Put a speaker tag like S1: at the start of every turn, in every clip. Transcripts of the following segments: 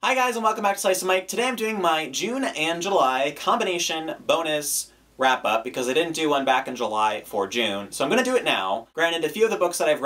S1: Hi guys and welcome back to Slice of Mike. Today I'm doing my June and July combination bonus wrap-up because I didn't do one back in July for June, so I'm going to do it now. Granted, a few of the books that I've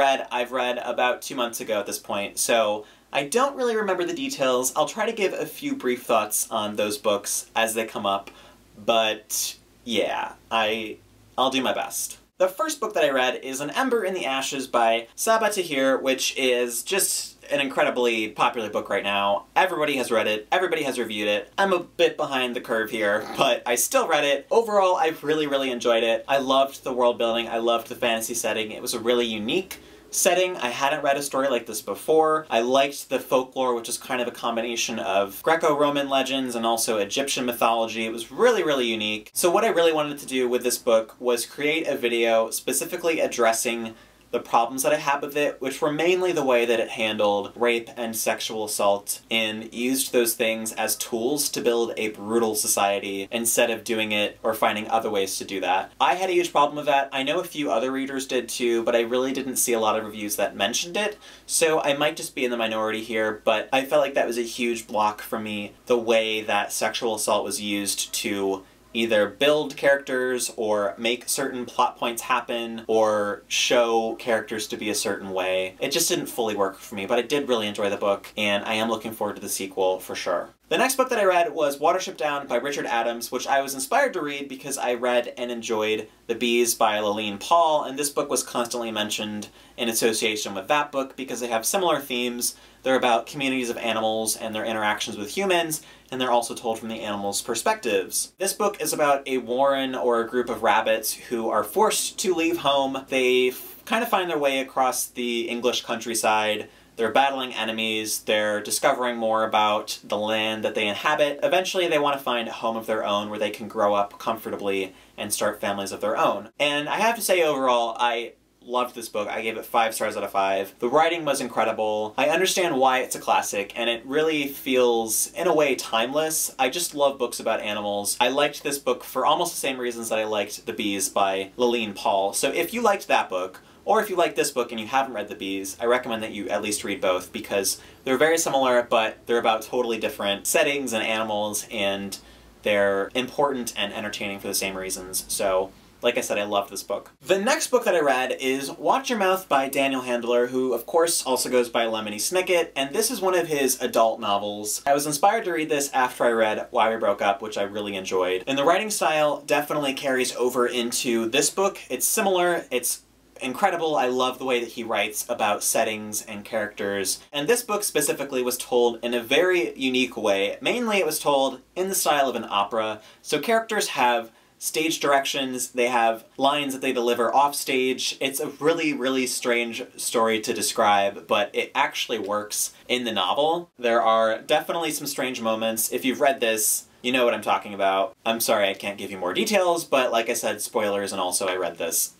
S1: read about 2 months ago at this point, so I don't really remember the details. I'll try to give a few brief thoughts on those books as they come up, but yeah, I'll do my best. The first book that I read is An Ember in the Ashes by Sabaa Tahir, which is just an incredibly popular book right now. Everybody has read it, everybody has reviewed it. I'm a bit behind the curve here, but I still read it. Overall, I really enjoyed it. I loved the world building, I loved the fantasy setting. It was a really unique setting. I hadn't read a story like this before. I liked the folklore, which is kind of a combination of Greco-Roman legends and also Egyptian mythology. It was really unique. So what I really wanted to do with this book was create a video specifically addressing the problems that I had with it, which were mainly the way that it handled rape and sexual assault and used those things as tools to build a brutal society instead of doing it or finding other ways to do that. I had a huge problem with that. I know a few other readers did too, but I really didn't see a lot of reviews that mentioned it, so I might just be in the minority here, but I felt like that was a huge block for me, the way that sexual assault was used to either build characters or make certain plot points happen or show characters to be a certain way. It just didn't fully work for me, but I did really enjoy the book, and I am looking forward to the sequel for sure. The next book that I read was Watership Down by Richard Adams, which I was inspired to read because I read and enjoyed The Bees by Lillian Paul, and this book was constantly mentioned in association with that book because they have similar themes. They're about communities of animals and their interactions with humans, and they're also told from the animals' perspectives. This book is about a warren or a group of rabbits who are forced to leave home. They kind of find their way across the English countryside. They're battling enemies, they're discovering more about the land that they inhabit. Eventually they want to find a home of their own where they can grow up comfortably and start families of their own. And I have to say overall, I loved this book. I gave it 5 stars out of 5. The writing was incredible. I understand why it's a classic, and it really feels, in a way, timeless. I just love books about animals. I liked this book for almost the same reasons that I liked The Bees by Lillian Paul. So if you liked that book, or if you like this book and you haven't read The Bees, I recommend that you at least read both because they're very similar, but they're about totally different settings and animals, and they're important and entertaining for the same reasons. So, like I said, I love this book. The next book that I read is Watch Your Mouth by Daniel Handler, who of course also goes by Lemony Snicket, and this is one of his adult novels. I was inspired to read this after I read Why We Broke Up, which I really enjoyed. And the writing style definitely carries over into this book. It's similar, it's incredible. I love the way that he writes about settings and characters. And this book specifically was told in a very unique way. Mainly it was told in the style of an opera. So characters have stage directions, they have lines that they deliver off stage. It's a really strange story to describe, but it actually works in the novel. There are definitely some strange moments. If you've read this, you know what I'm talking about. I'm sorry I can't give you more details, but like I said, spoilers, and also I read this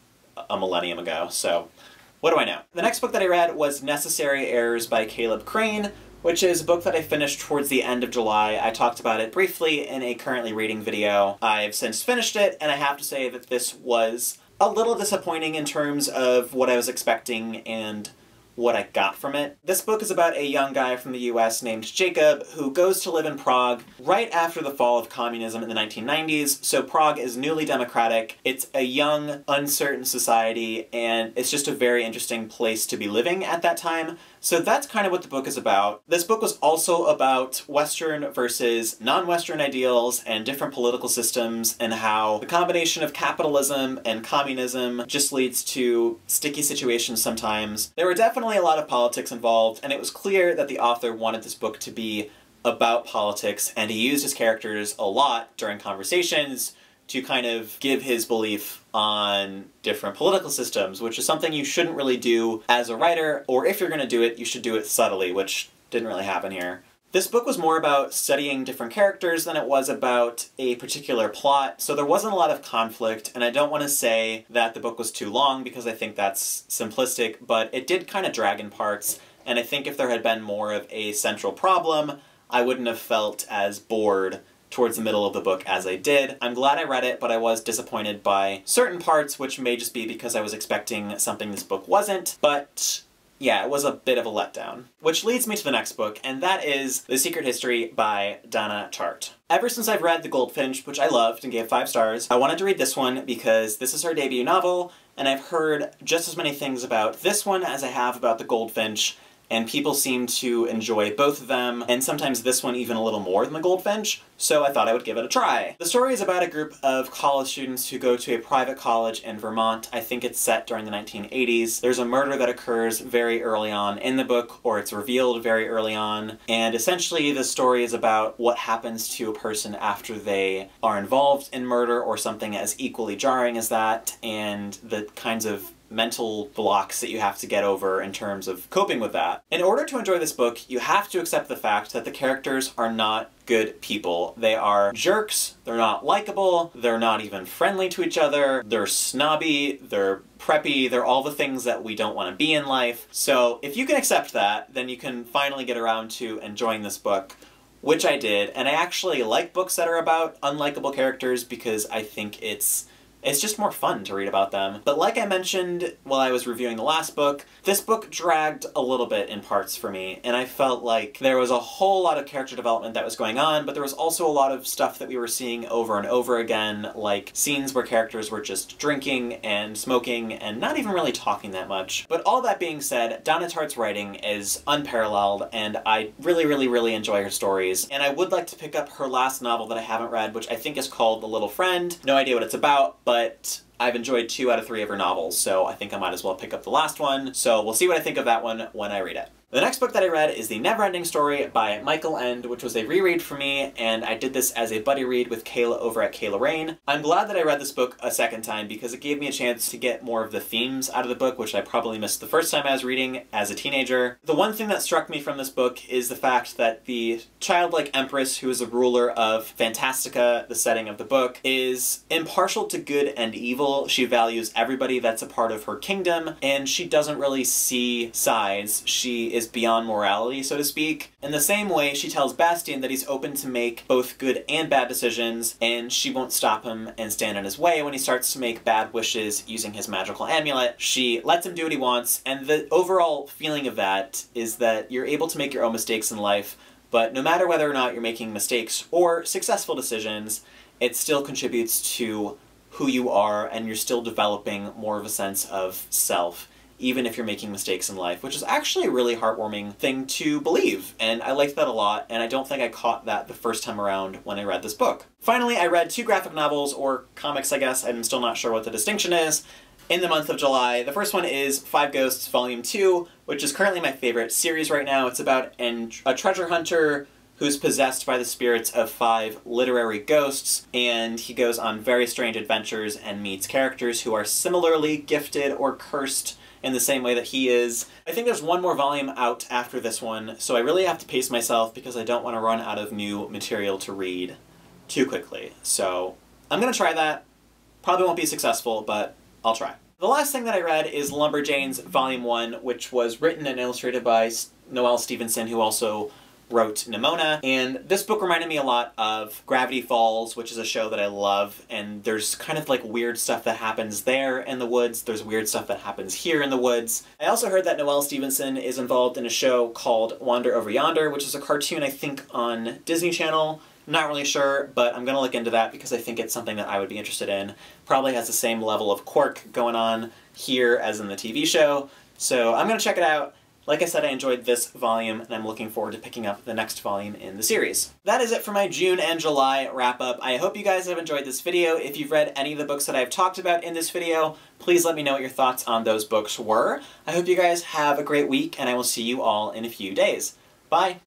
S1: a millennium ago, so what do I know? The next book that I read was Necessary Errors by Caleb Crane, which is a book that I finished towards the end of July. I talked about it briefly in a currently reading video. I've since finished it, and I have to say that this was a little disappointing in terms of what I was expecting and what I got from it. This book is about a young guy from the US named Jacob who goes to live in Prague right after the fall of communism in the 1990s, so Prague is newly democratic. It's a young, uncertain society, and it's just a very interesting place to be living at that time. So that's kind of what the book is about. This book was also about Western versus non-Western ideals and different political systems, and how the combination of capitalism and communism just leads to sticky situations sometimes. There were definitely a lot of politics involved, and it was clear that the author wanted this book to be about politics, and he used his characters a lot during conversations to kind of give his belief on different political systems, which is something you shouldn't really do as a writer, or if you're going to do it, you should do it subtly, which didn't really happen here. This book was more about studying different characters than it was about a particular plot, so there wasn't a lot of conflict, and I don't want to say that the book was too long because I think that's simplistic, but it did kind of drag in parts, and I think if there had been more of a central problem, I wouldn't have felt as bored towards the middle of the book as I did. I'm glad I read it, but I was disappointed by certain parts, which may just be because I was expecting something this book wasn't, but yeah, it was a bit of a letdown. Which leads me to the next book, and that is The Secret History by Donna Tartt. Ever since I've read The Goldfinch, which I loved and gave 5 stars, I wanted to read this one because this is her debut novel, and I've heard just as many things about this one as I have about The Goldfinch, and people seem to enjoy both of them, and sometimes this one even a little more than The Goldfinch, so I thought I would give it a try. The story is about a group of college students who go to a private college in Vermont. I think it's set during the 1980s. There's a murder that occurs very early on in the book, or it's revealed very early on, and essentially the story is about what happens to a person after they are involved in murder or something as equally jarring as that, and the kinds of mental blocks that you have to get over in terms of coping with that. In order to enjoy this book, you have to accept the fact that the characters are not good people. They are jerks, they're not likable, they're not even friendly to each other, they're snobby, they're preppy, they're all the things that we don't want to be in life. So if you can accept that, then you can finally get around to enjoying this book, which I did, and I actually like books that are about unlikable characters because I think it's just more fun to read about them. But like I mentioned while I was reviewing the last book, this book dragged a little bit in parts for me, and I felt like there was a whole lot of character development that was going on, but there was also a lot of stuff that we were seeing over and over again, like scenes where characters were just drinking and smoking and not even really talking that much. But all that being said, Donna Tartt's writing is unparalleled, and I really enjoy her stories. And I would like to pick up her last novel that I haven't read, which I think is called The Little Friend. No idea what it's about, but I've enjoyed 2 out of 3 of her novels, so I think I might as well pick up the last one. So we'll see what I think of that one when I read it. The next book that I read is The Neverending Story by Michael Ende, which was a reread for me, and I did this as a buddy read with Kayla over at Kayla Rain. I'm glad that I read this book a second time because it gave me a chance to get more of the themes out of the book, which I probably missed the first time I was reading as a teenager. The one thing that struck me from this book is the fact that the childlike empress, who is a ruler of Fantastica, the setting of the book, is impartial to good and evil. She values everybody that's a part of her kingdom, and she doesn't really see sides. She is beyond morality, so to speak. In the same way, she tells Bastian that he's open to make both good and bad decisions, and she won't stop him and stand in his way when he starts to make bad wishes using his magical amulet. She lets him do what he wants, and the overall feeling of that is that you're able to make your own mistakes in life, but no matter whether or not you're making mistakes or successful decisions, it still contributes to who you are, and you're still developing more of a sense of self, even if you're making mistakes in life, which is actually a really heartwarming thing to believe, and I liked that a lot, and I don't think I caught that the first time around when I read this book. Finally, I read 2 graphic novels, or comics I guess, I'm still not sure what the distinction is, in the month of July. The first one is 5 Ghosts Volume 2, which is currently my favorite series right now. It's about a treasure hunter who's possessed by the spirits of 5 literary ghosts, and he goes on very strange adventures and meets characters who are similarly gifted or cursed in the same way that he is. I think there's one more volume out after this one, so I really have to pace myself because I don't want to run out of new material to read too quickly. So I'm gonna try that. Probably won't be successful, but I'll try. The last thing that I read is Lumberjanes Volume 1, which was written and illustrated by Noelle Stevenson, who also wrote Nimona, and this book reminded me a lot of Gravity Falls, which is a show that I love, and there's kind of like weird stuff that happens there in the woods, there's weird stuff that happens here in the woods. I also heard that Noelle Stevenson is involved in a show called Wander Over Yonder, which is a cartoon I think on Disney Channel. I'm not really sure, but I'm gonna look into that because I think it's something that I would be interested in. Probably has the same level of quirk going on here as in the TV show, so I'm gonna check it out. Like I said, I enjoyed this volume, and I'm looking forward to picking up the next volume in the series. That is it for my June and July wrap-up. I hope you guys have enjoyed this video. If you've read any of the books that I've talked about in this video, please let me know what your thoughts on those books were. I hope you guys have a great week, and I will see you all in a few days. Bye!